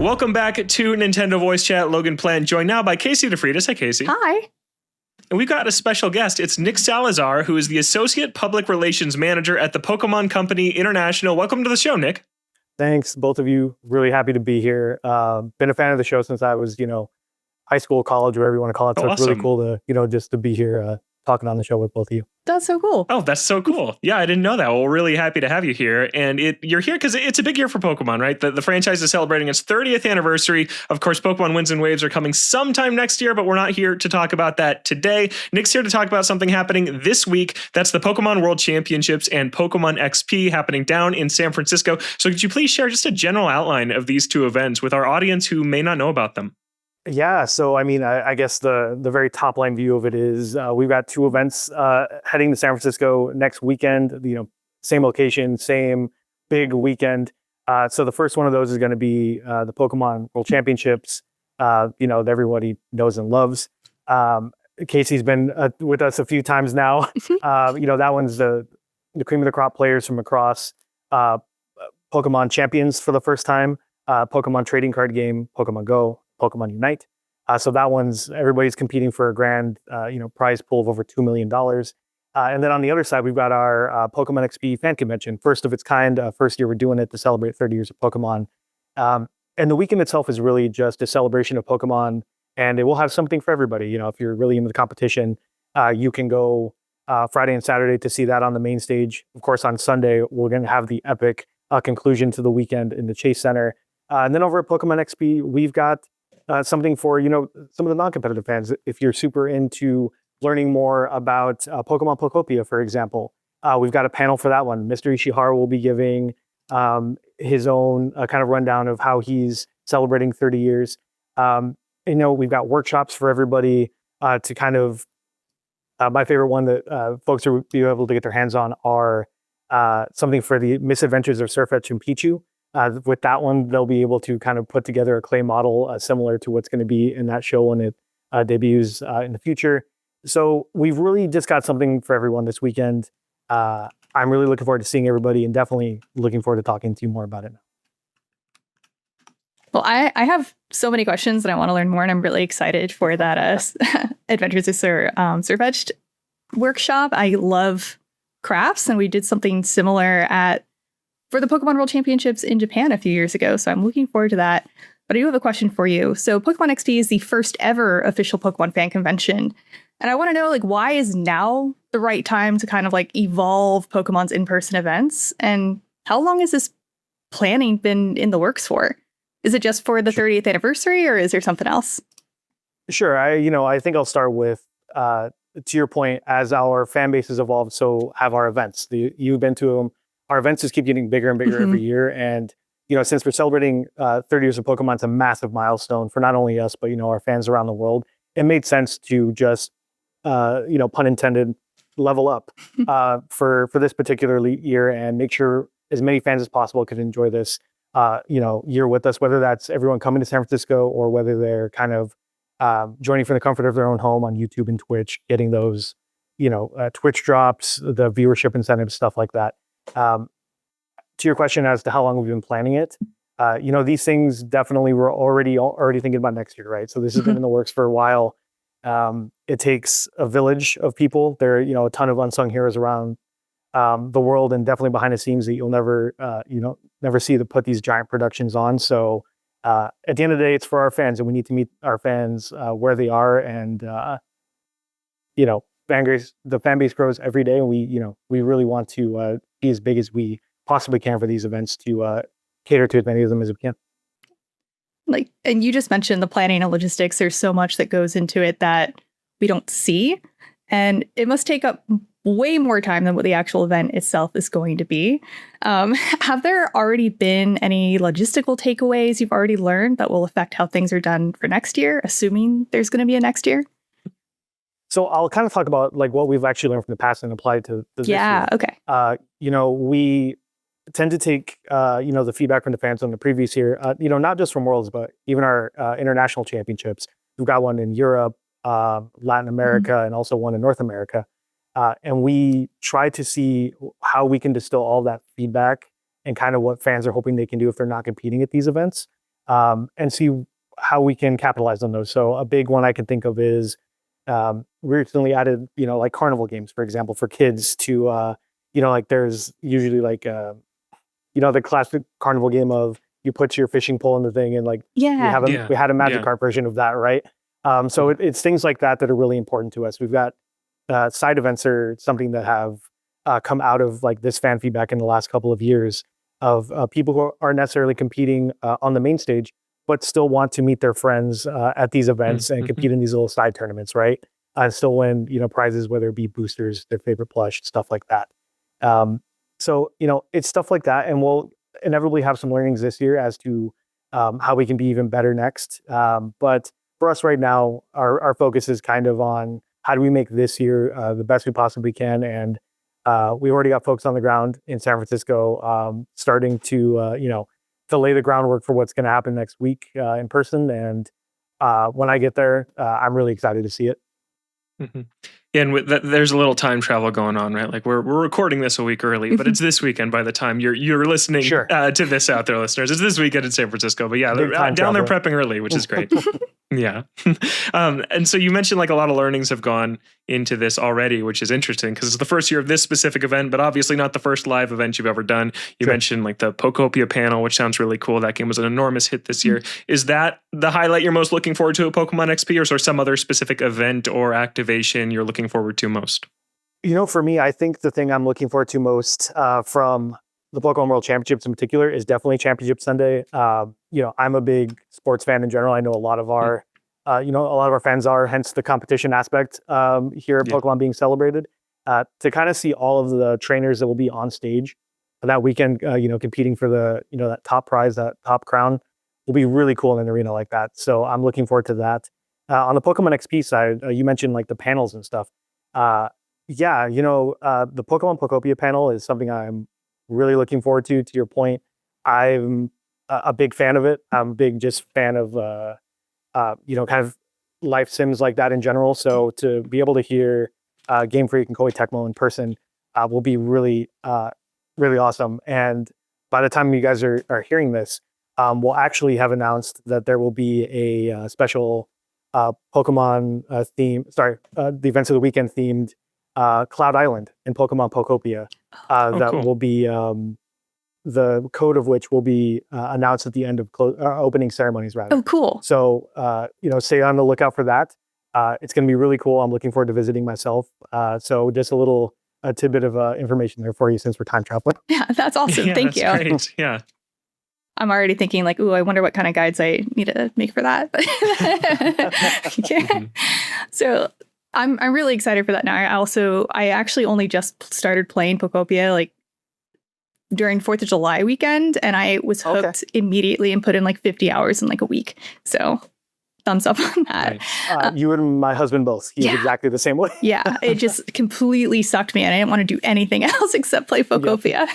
Welcome back to Nintendo Voice Chat. Logan Plant, joined now by Casey DeFreitas. Hi, Casey. Hi. And we've got a special guest. It's Nick Salazar, who is the Associate Public Relations Manager at the Pokemon Company International. Welcome to the show, Nick. Thanks, both of you. Really happy to be here. Been a fan of the show since I was, high school, college, whatever you want to call it. So it's really cool to, just to be here talking on the show with both of you. That's so cool. Oh, that's so cool. Yeah, I didn't know that. Well, we're really happy to have you here. And you're here because it's a big year for Pokemon, right? The franchise is celebrating its 30th anniversary. Of course, Pokemon Winds and Waves are coming sometime next year, but we're not here to talk about that today. Nick's here to talk about something happening this week. That's the Pokemon World Championships and Pokemon XP happening down in San Francisco. So could you please share just a general outline of these two events with our audience who may not know about them? Yeah, so I guess the very top line view of it is we've got two events heading to San Francisco next weekend. Same location, same big weekend. So the first one of those is going to be the Pokemon World Championships. That everybody knows and loves. Casey's been with us a few times now. That one's the cream of the crop players from across Pokemon champions for the first time. Pokemon trading card game, Pokemon Go, Pokemon Unite. So that one's, everybody's competing for a grand, prize pool of over $2 million. And then on the other side, we've got our Pokemon XP fan convention, first of its kind. First year we're doing it to celebrate 30 years of Pokemon. And the weekend itself is really just a celebration of Pokemon, and it will have something for everybody. If you're really into the competition, you can go Friday and Saturday to see that on the main stage. Of course, on Sunday, we're going to have the epic conclusion to the weekend in the Chase Center. And then over at Pokemon XP, we've got something for, some of the non-competitive fans. If you're super into learning more about Pokemon Pokopia, for example, we've got a panel for that one. Mr. Ishihara will be giving his own kind of rundown of how he's celebrating 30 years. We've got workshops for everybody to kind of, my favorite one that folks will be able to get their hands on are something for the misadventures of Sirfetch'd and Pichu. With that one, they'll be able to kind of put together a clay model similar to what's going to be in that show when it debuts in the future. So we've really just got something for everyone this weekend. I'm really looking forward to seeing everybody, and definitely looking forward to talking to you more about it now. Well, I have so many questions and I want to learn more, and I'm really excited for that Adventures of Sirfetch'd workshop. I love crafts, and we did something similar for the Pokemon World Championships in Japan a few years ago, so I'm looking forward to that. But I do have a question for you. So Pokemon XP is the first ever official Pokemon fan convention. And I want to know, why is now the right time to kind of evolve Pokemon's in-person events? And how long has this planning been in the works for? Is it just for the 30th anniversary, or is there something else? Sure. I think I'll start with, to your point, as our fan base has evolved, so have our events. You've been to them. Our events just keep getting bigger and bigger every year. And, since we're celebrating 30 years of Pokemon, it's a massive milestone for not only us, but, our fans around the world. It made sense to just, pun intended, level up for this particular year and make sure as many fans as possible could enjoy this, year with us, whether that's everyone coming to San Francisco or whether they're kind of joining from the comfort of their own home on YouTube and Twitch, getting those, Twitch drops, the viewership incentives, stuff like that. To your question as to how long we've been planning it, these things definitely were already thinking about next year, right? So this has been in the works for a while. It takes a village of people. There are, a ton of unsung heroes around the world, and definitely behind the scenes that you'll never see to put these giant productions on. So at the end of the day, it's for our fans, and we need to meet our fans where they are. And the fan base grows every day, and we really want to be as big as we possibly can for these events to cater to as many of them as we can. And you just mentioned the planning and logistics. There's so much that goes into it that we don't see, and it must take up way more time than what the actual event itself is going to be. Have there already been any logistical takeaways you've already learned that will affect how things are done for next year, assuming there's going to be a next year? So I'll kind of talk about what we've actually learned from the past and applied to this year. Okay. We tend to take the feedback from the fans on the previous year, not just from Worlds, but even our international championships. We've got one in Europe, Latin America, and also one in North America. And we try to see how we can distill all that feedback and kind of what fans are hoping they can do if they're not competing at these events. and see how we can capitalize on those. So a big one I can think of is we recently added, like carnival games, for example, for kids to, like there's usually like, the classic carnival game of you put your fishing pole in the thing and like Yeah. Yeah. we had a Magic Yeah. Card version of that, right? So it's things like that that are really important to us. We've got side events are something that have come out of like this fan feedback in the last couple of years of people who aren't necessarily competing on the main stage, but still want to meet their friends at these events and compete in these little side tournaments, right? And still win, prizes, whether it be boosters, their favorite plush, stuff like that. So, it's stuff like that. And we'll inevitably have some learnings this year as to how we can be even better next. But for us right now, our focus is kind of on how do we make this year the best we possibly can. And we already got folks on the ground in San Francisco starting to, to lay the groundwork for what's going to happen next week in person. And when I get there, I'm really excited to see it. Mm-hmm. And with that, there's a little time travel going on, right? Like we're recording this a week early, but it's this weekend by the time you're listening to this out there, listeners. It's this weekend in San Francisco, but yeah, they're down there prepping early, which is great. Yeah. And so you mentioned like a lot of learnings have gone into this already, which is interesting because it's the first year of this specific event, but obviously not the first live event you've ever done. You mentioned like the Pokopia panel, which sounds really cool. That game was an enormous hit this year. Is that the highlight you're most looking forward to at Pokemon XP, or is there some other specific event or activation you're looking forward to most? For me, I think the thing I'm looking forward to most from the Pokemon World Championships in particular is definitely Championship Sunday. I'm a big sports fan in general. I know a lot of our, a lot of our fans are, hence the competition aspect here at Pokemon being celebrated. To kind of see all of the trainers that will be on stage that weekend, competing for the, that top prize, that top crown, will be really cool in an arena like that. So I'm looking forward to that. On the Pokemon XP side, you mentioned like the panels and stuff. The Pokemon Pokopia panel is something I'm really looking forward to. To your point, I'm a big fan of it. I'm a big just fan of, kind of life sims like that in general. So to be able to hear Game Freak and Koei Tecmo in person will be really, really awesome. And by the time you guys are hearing this, we'll actually have announced that there will be a special Pokemon the Events of the Weekend themed Cloud Island in Pokemon Pokopia cool. will be the code of which will be announced at the end of opening ceremonies, rather. Oh, cool. So, stay on the lookout for that. It's going to be really cool. I'm looking forward to visiting myself. So just a tidbit of information there for you since we're time traveling. Yeah, that's awesome. Thank you. Great. Yeah. I'm already thinking like, ooh, I wonder what kind of guides I need to make for that. So I'm really excited for that now. I actually only just started playing Pokopia like during 4th of July weekend, and I was hooked immediately and put in like 50 hours in like a week. So thumbs up on that. Nice. You and my husband both. He's exactly the same way. Yeah, it just completely sucked me, and I didn't want to do anything else except play Pokopia.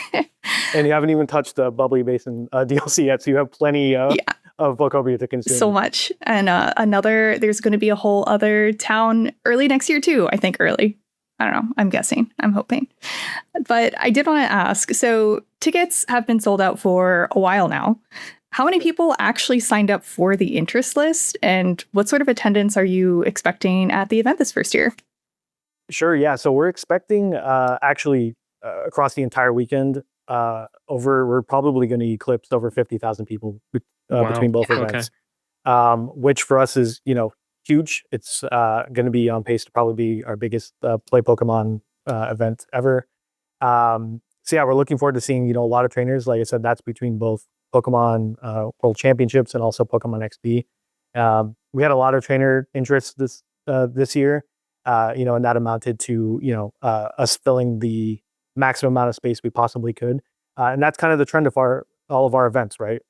And you haven't even touched the Bubbly Basin DLC yet, so you have plenty of Pokopia to consume. So much. And there's going to be a whole other town early next year too. I think early. I don't know. I'm guessing. I'm hoping. But I did want to ask, so tickets have been sold out for a while now. How many people actually signed up for the interest list, and what sort of attendance are you expecting at the event this first year? Sure, yeah. So we're expecting across the entire weekend, we're probably going to eclipse over 50,000 people between both events, which for us is, huge. It's going to be on pace to probably be our biggest Play Pokemon event ever. We're looking forward to seeing, a lot of trainers. Like I said, that's between both Pokemon World Championships and also Pokemon XP. We had a lot of trainer interest this year, and that amounted to, us filling the maximum amount of space we possibly could. And that's kind of the trend of all of our events, right?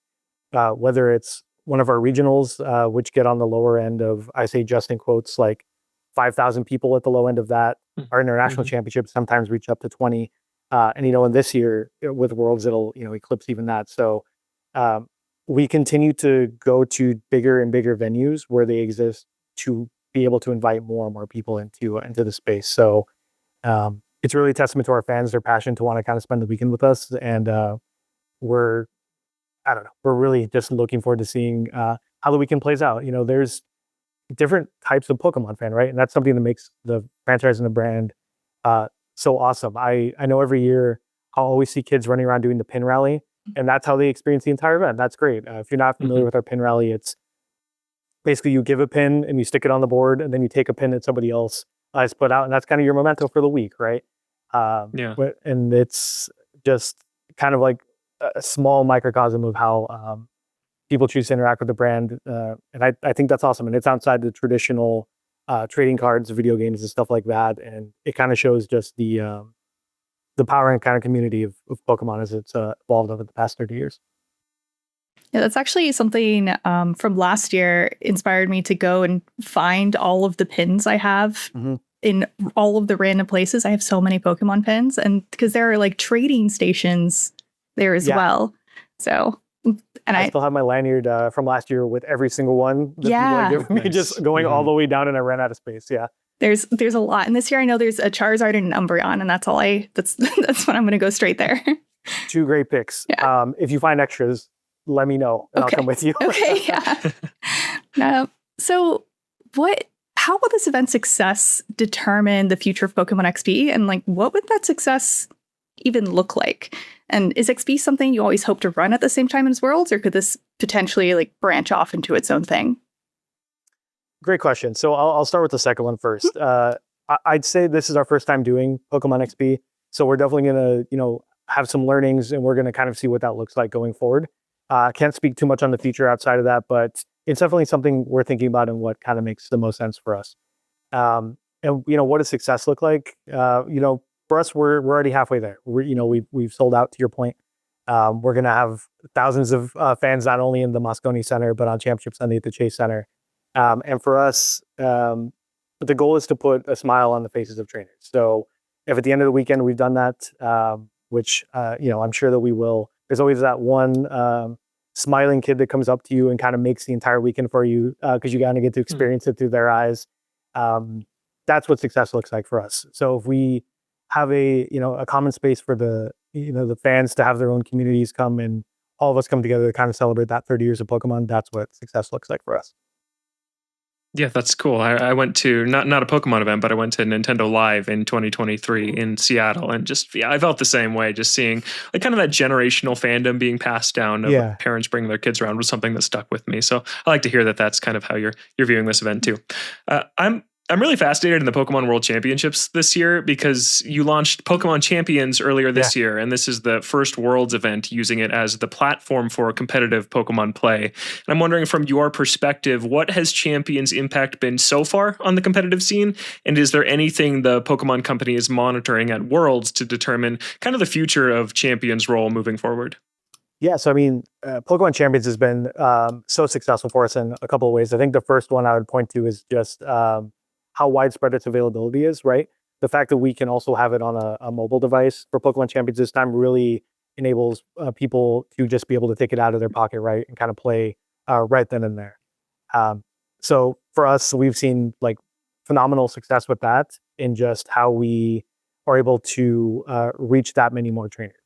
Whether it's one of our regionals, which get on the lower end of, I say just in quotes, like 5,000 people at the low end of that. Our international championships sometimes reach up to 20. And, in this year with Worlds, it'll, eclipse even that. So we continue to go to bigger and bigger venues where they exist to be able to invite more and more people into the space. So it's really a testament to our fans, their passion to want to kind of spend the weekend with us. And we're I don't know. We're really just looking forward to seeing how the weekend plays out. There's different types of Pokemon fan, right? And that's something that makes the franchise and the brand so awesome. I know every year I'll always see kids running around doing the pin rally, and that's how they experience the entire event. That's great. If you're not familiar with our pin rally, it's basically you give a pin and you stick it on the board, and then you take a pin that somebody else has put out, and that's kind of your memento for the week, right? Yeah. And it's just kind of like a small microcosm of how people choose to interact with the brand. And I think that's awesome. And it's outside the traditional trading cards, video games, and stuff like that. And it kind of shows just the power and kind of community of Pokemon as it's evolved over the past 30 years. Yeah, that's actually something from last year inspired me to go and find all of the pins I have in all of the random places. I have so many Pokemon pins, and because there are like trading stations there as well. So, and I still have my lanyard from last year with every single one that people had given me, just going all the way down, and I ran out of space. Yeah. There's a lot. And this year I know there's a Charizard and an Umbreon, and that's that's when I'm gonna go straight there. 2 great picks. Yeah. If you find extras, let me know and I'll come with you. Okay, yeah. So how will this event's success determine the future of Pokemon XP? And like, what would that success even look like? And is XP something you always hope to run at the same time as Worlds, or could this potentially like branch off into its own thing? Great question. So I'll start with the second one first. I'd say this is our first time doing Pokemon XP. So we're definitely going to, have some learnings, and we're going to kind of see what that looks like going forward. I can't speak too much on the future outside of that, but it's definitely something we're thinking about and what kind of makes the most sense for us. And what does success look like? For us, we're already halfway there. We've sold out, to your point. We're going to have thousands of fans, not only in the Moscone Center, but on Championship Sunday at the Chase Center. And for us, the goal is to put a smile on the faces of trainers. So if at the end of the weekend we've done that, which I'm sure that we will, there's always that one smiling kid that comes up to you and kind of makes the entire weekend for you because you kind of get to experience it through their eyes. That's what success looks like for us. So if we have a common space for the fans to have their own communities come, and all of us come together to kind of celebrate that 30 years of Pokemon, that's what success looks like for us. Yeah, that's cool. I went to not a Pokemon event, but I went to Nintendo Live in 2023 in Seattle, and I felt the same way. Just seeing like kind of that generational fandom being passed down of parents bringing their kids around was something that stuck with me. So I like to hear that that's kind of how you're viewing this event too. I'm really fascinated in the Pokemon World Championships this year because you launched Pokemon Champions earlier this year, and this is the first Worlds event using it as the platform for competitive Pokemon play. And I'm wondering, from your perspective, what has Champions' impact been so far on the competitive scene? And is there anything the Pokemon company is monitoring at Worlds to determine kind of the future of Champions' role moving forward? Yeah, so I mean, Pokemon Champions has been so successful for us in a couple of ways. I think the first one I would point to is just how widespread its availability is, right? The fact that we can also have it on a mobile device for Pokemon Champions this time really enables people to just be able to take it out of their pocket, right? And kind of play right then and there. So for us, we've seen like phenomenal success with that in just how we are able to reach that many more trainers.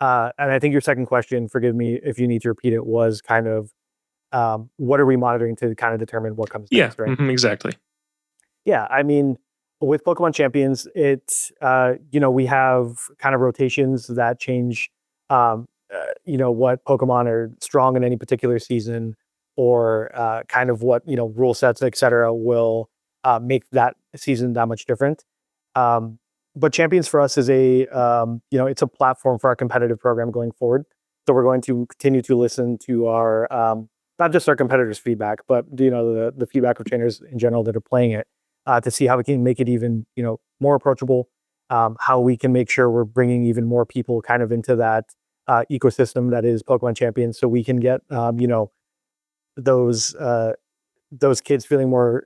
And I think your second question, forgive me if you need to repeat it, was kind of what are we monitoring to kind of determine what comes next, right? Exactly. Yeah, I mean, with Pokemon Champions, we have kind of rotations that change, what Pokemon are strong in any particular season, or kind of what, rule sets, et cetera, will make that season that much different. But Champions for us is it's a platform for our competitive program going forward. So we're going to continue to listen to our, not just our competitors' feedback, but, the feedback of trainers in general that are playing it. To see how we can make it even, more approachable, how we can make sure we're bringing even more people kind of into that ecosystem that is Pokemon Champions, so we can get, those kids feeling more,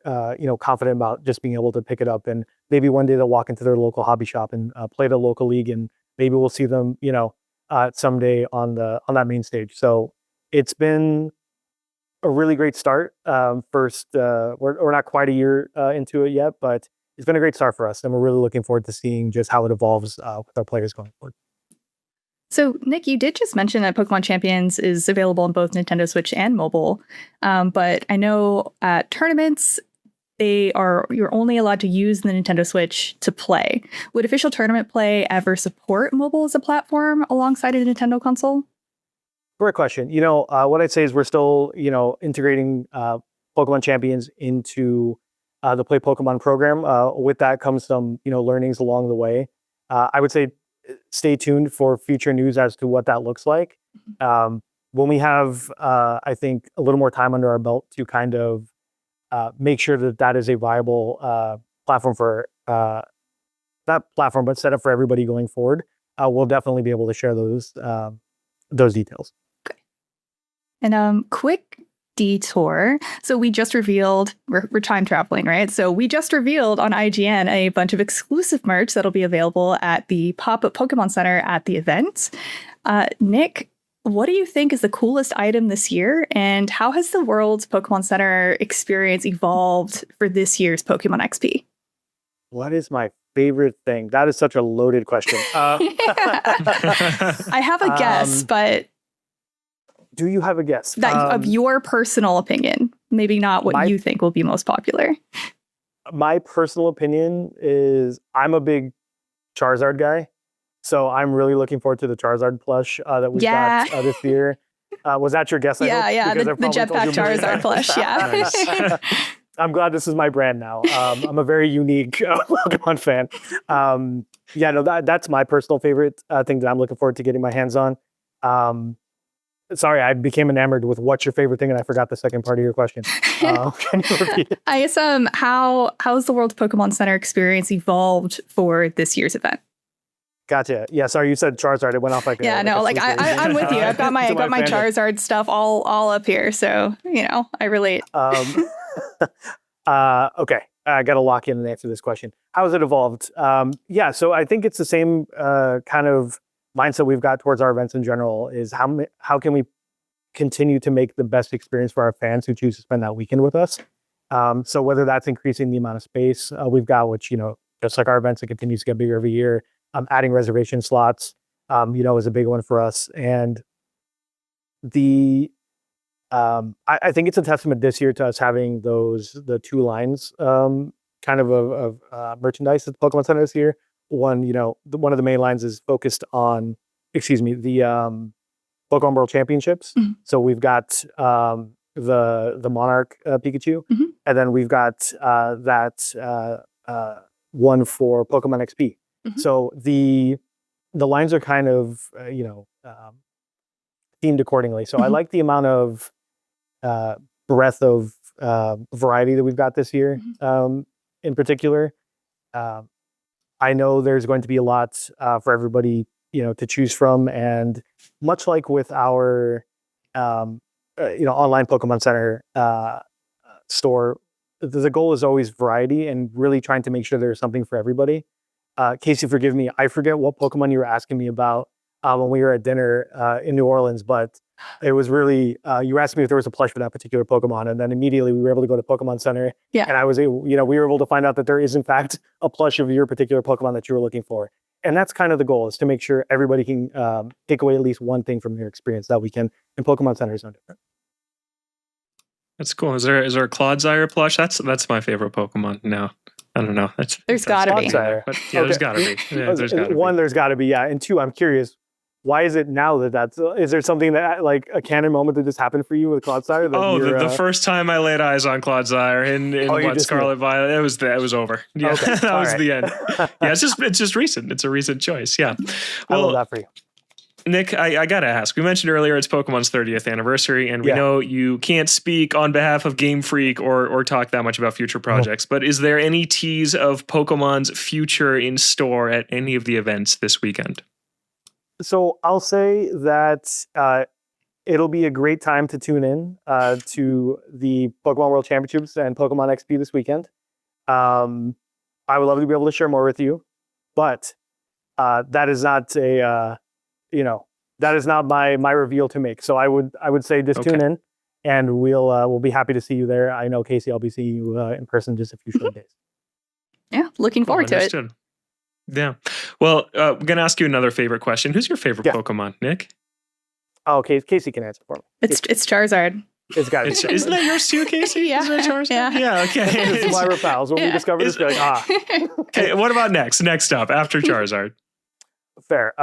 confident about just being able to pick it up, and maybe one day they'll walk into their local hobby shop and play the local league, and maybe we'll see them, someday on that main stage. So it's been a really great start. First, we're not quite a year into it yet, but it's been a great start for us, and we're really looking forward to seeing just how it evolves with our players going forward. So, Nick, you did just mention that Pokemon Champions is available on both Nintendo Switch and mobile. But I know at tournaments, you're only allowed to use the Nintendo Switch to play. Would official tournament play ever support mobile as a platform alongside a Nintendo console? Great question. What I'd say is we're still, integrating Pokemon Champions into the Play Pokemon program. With that comes some, learnings along the way. I would say stay tuned for future news as to what that looks like. When we have, I think, a little more time under our belt to kind of make sure that is a viable platform for not platform, but set up for everybody going forward, we'll definitely be able to share those details. Okay. And quick detour. So we just revealed, we're time traveling, right? So we just revealed on IGN a bunch of exclusive merch that'll be available at the pop-up Pokemon Center at the event. Nick, what do you think is the coolest item this year? And how has the World's Pokemon Center experience evolved for this year's Pokemon XP? What is my favorite thing? That is such a loaded question. I have a guess, but do you have a guess? Of your personal opinion, maybe not what you think will be most popular. My personal opinion is I'm a big Charizard guy. So I'm really looking forward to the Charizard plush that we got this year. Was that your guess? Yeah, the Jetpack Charizard plush, yeah. I'm glad this is my brand now. I'm a very unique Pokemon fan. That's my personal favorite thing that I'm looking forward to getting my hands on. Sorry, I became enamored with what's your favorite thing, and I forgot the second part of your question. Can you repeat it? I guess how's the World Pokemon Center experience evolved for this year's event? Gotcha. Yeah, sorry, you said Charizard. It went off like I'm with you. I've got my Charizard stuff all up here, so I relate. Okay, I got to lock in and answer this question. How has it evolved? So I think it's the same kind of mindset we've got towards our events in general. Is how can we continue to make the best experience for our fans who choose to spend that weekend with us? So whether that's increasing the amount of space we've got, which just like our events, it continues to get bigger every year. Adding reservation slots, is a big one for us. And I think it's a testament this year to us having the two lines kind of merchandise at the Pokemon Center this year. One, one of the main lines is focused on, the Pokemon World Championships. Mm-hmm. So we've got the Monarch Pikachu, mm-hmm. and then we've got that one for Pokemon XP. Mm-hmm. So the lines are kind of themed accordingly. So mm-hmm. I like the amount of breadth of variety that we've got this year. Mm-hmm. In particular, I know there's going to be a lot for everybody to choose from, and much like with our online Pokemon Center store, the goal is always variety and really trying to make sure there's something for everybody. Casey, forgive me, I forget what Pokemon you were asking me about when we were at dinner in New Orleans, but it was really, you asked me if there was a plush for that particular Pokemon, and then immediately we were able to go to Pokemon Center, and I was able, we were able to find out that there is in fact a plush of your particular Pokemon that you were looking for. And that's kind of the goal, is to make sure everybody can take away at least one thing from your experience that weekend, and Pokemon Center is no different. That's cool. Is there a Clodsire plush? That's my favorite Pokemon now. I don't know. There's gotta be. There's gotta be. Yeah, there's gotta be. Yeah, and two, I'm curious, why is it now is there something that like a canon moment that just happened for you with Clodsire? The first time I laid eyes on Clodsire in Scarlet Violet, it was over. Yeah, okay. That was the end. Yeah, it's just recent. It's a recent choice. Yeah, well, I love that for you. Nick, I gotta ask. We mentioned earlier it's Pokemon's 30th anniversary, and we know you can't speak on behalf of Game Freak or talk that much about future projects. But is there any tease of Pokemon's future in store at any of the events this weekend? So I'll say that it'll be a great time to tune in to the Pokemon World Championships and Pokemon XP this weekend. I would love to be able to share more with you, but that is not that is not my reveal to make. So I would say just tune in, and we'll be happy to see you there. I know, Casey, I'll be seeing you in person just a few short days. Yeah, looking forward to it. Yeah. Well, I'm going to ask you another favorite question. Who's your favorite Pokemon, Nick? Oh, okay, Casey can answer for me. It's Charizard. It's got to be. Isn't that yours too, Casey? Yeah. Is it Charizard? Yeah. Okay. This is why we're pals. When we discovered this, we're like, Okay, what about next? Next up, after Charizard. Fair.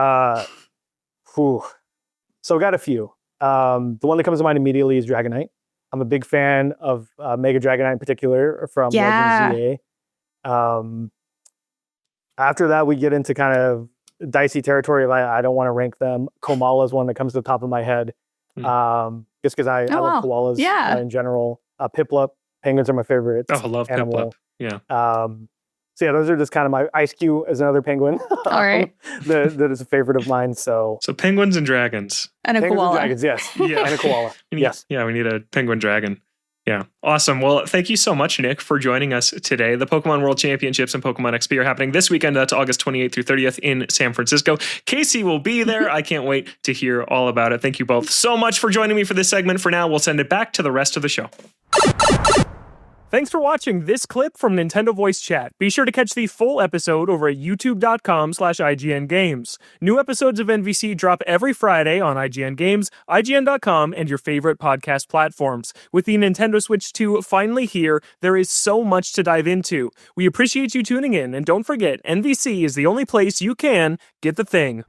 So got a few. The one that comes to mind immediately is Dragonite. I'm a big fan of Mega Dragonite in particular from Legends ZA. After that, we get into kind of dicey territory. I don't want to rank them. Komala is one that comes to the top of my head. Just because I love koalas in general. Piplup, penguins are my favorite. Oh, I love animal. Piplup. Yeah. So yeah, those are just kind of my Ice Cube is another penguin. All right. that is a favorite of mine. So penguins and dragons. And a penguins koala. And dragons, yes. Yeah. And a koala. Yes. Yeah, we need a penguin dragon. Yeah. Awesome. Well, thank you so much, Nick, for joining us today. The Pokemon World Championships and Pokemon XP are happening this weekend. That's August 28th through 30th in San Francisco. Casey will be there. I can't wait to hear all about it. Thank you both so much for joining me for this segment. For now, we'll send it back to the rest of the show. Thanks for watching this clip from Nintendo Voice Chat. Be sure to catch the full episode over at youtube.com/IGN Games. New episodes of NVC drop every Friday on IGN Games, IGN.com, and your favorite podcast platforms. With the Nintendo Switch 2 finally here, there is so much to dive into. We appreciate you tuning in, and don't forget, NVC is the only place you can get the thing